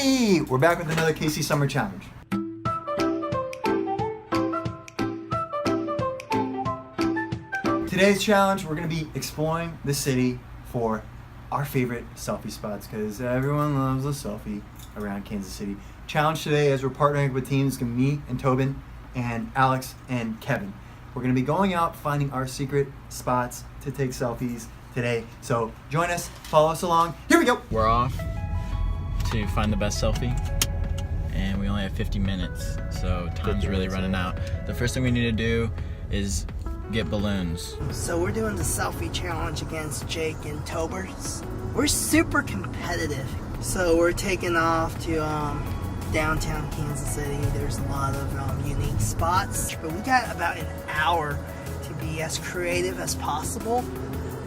Hey, we're back with another KC Summer Challenge. Today's challenge, we're going to be exploring the city for our favorite selfie spots because everyone loves a selfie around Kansas City. Challenge today as we're partnering with teams me and Tobin and Alex and Kevin. We're going to be going out finding our secret spots to take selfies today. So join us, follow us along. Here we go. We're off to find the best selfie, and we only have 50 minutes, so time's really running out. The first thing we need to do is get balloons. So we're doing the selfie challenge against Jake and Tobers. We're super competitive. So we're taking off to downtown Kansas City. There's a lot of unique spots, but we got about an hour to be as creative as possible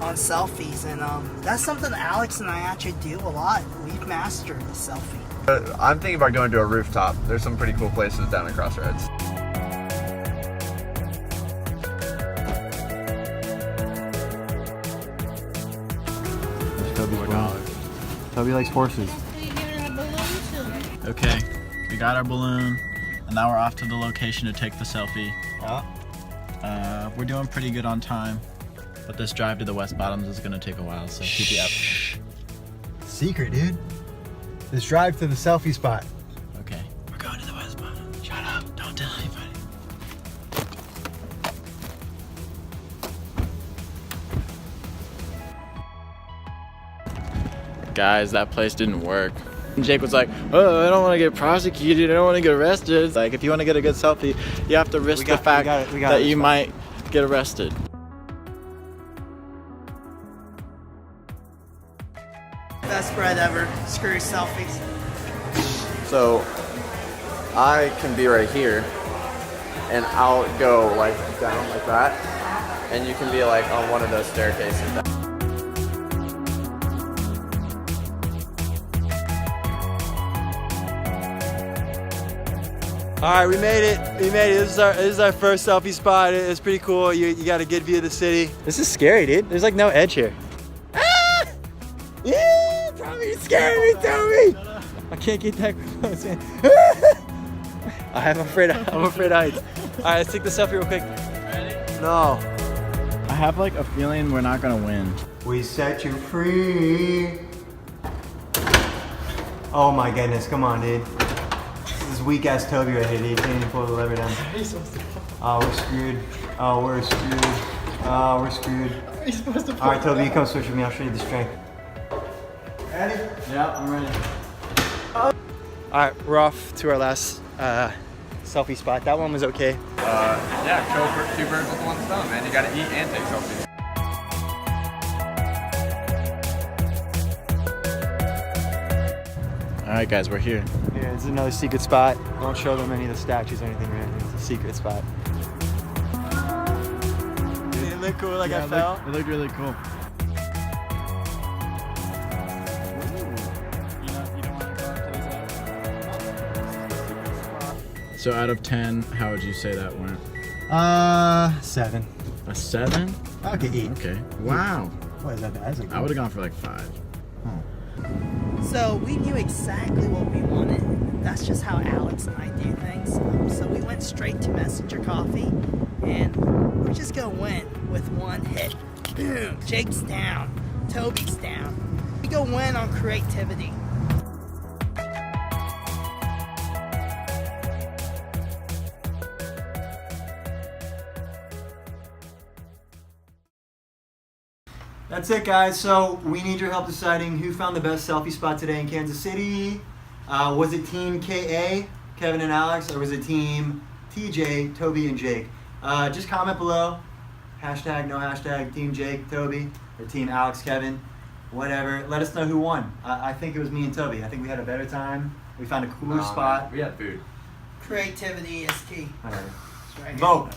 on selfies, and that's something Alex and I actually do a lot. We've mastered the selfie. I'm thinking about going to a rooftop. There's some pretty cool places down at Crossroads. Toby likes horses. Okay, we got our balloon, and now we're off to the location to take the selfie. We're doing pretty good on time, but this drive to the West Bottoms is gonna take a while, so keep you up. Secret, dude. This drive to the selfie spot. Okay, we're going to the West Bottoms. Shut up, don't tell anybody. Guys, that place didn't work. Jake was like, oh, I don't want to get prosecuted, I don't want to get arrested. Like, if you want to get a good selfie, you have to risk the fact that you might get arrested. Best bread ever. Screw selfies. So I can be right here, and I'll go like down like that, and you can be like on one of those staircases. All right, we made it. This is our first selfie spot. It's pretty cool. You got a good view of the city. This is scary, dude. There's like no edge here. Ah! Yeah, probably scaring me, Toby. I can't get that close, man. I'm afraid of heights. All right, let's take the selfie real quick. Ready? No. I have like a feeling we're not gonna win. We set you free. Oh my goodness, come on, dude. This is weak ass Toby right here, dude. Can't even pull the lever down. Oh, we're screwed. Oh, we're screwed. Oh, we're screwed. All right, Toby, you come switch with me. I'll show you the strength. Ready? Yeah, I'm ready. All right, we're off to our last selfie spot. That one was okay. Yeah, kill two birds with one stone, man. You gotta eat and take selfies. All right, guys, we're here. Yeah, this is another secret spot. Don't show them any of the statues or anything, right? It's a secret spot. Did it look cool like I fell? It looked really cool. So out of 10, how would you say that went? 7. A 7? Okay, 8. Okay. Wow. What is that? That's like I would have gone for like 5. So we knew exactly what we wanted. That's just how Alex and I do things. So we went straight to Messenger Coffee, and we're just gonna win with one hit. Boom! Jake's down. Toby's down. We go win on creativity. That's it, guys. So we need your help deciding who found the best selfie spot today in Kansas City. Was it Team KA, Kevin and Alex, or was it Team TJ, Toby and Jake? Just comment below. Hashtag, no hashtag, Team Jake, Toby, or Team Alex, Kevin, whatever. Let us know who won. I think it was me and Toby. I think we had a better time. We found a cooler spot. We had food. Creativity is key. Whatever. It's right here. Vote.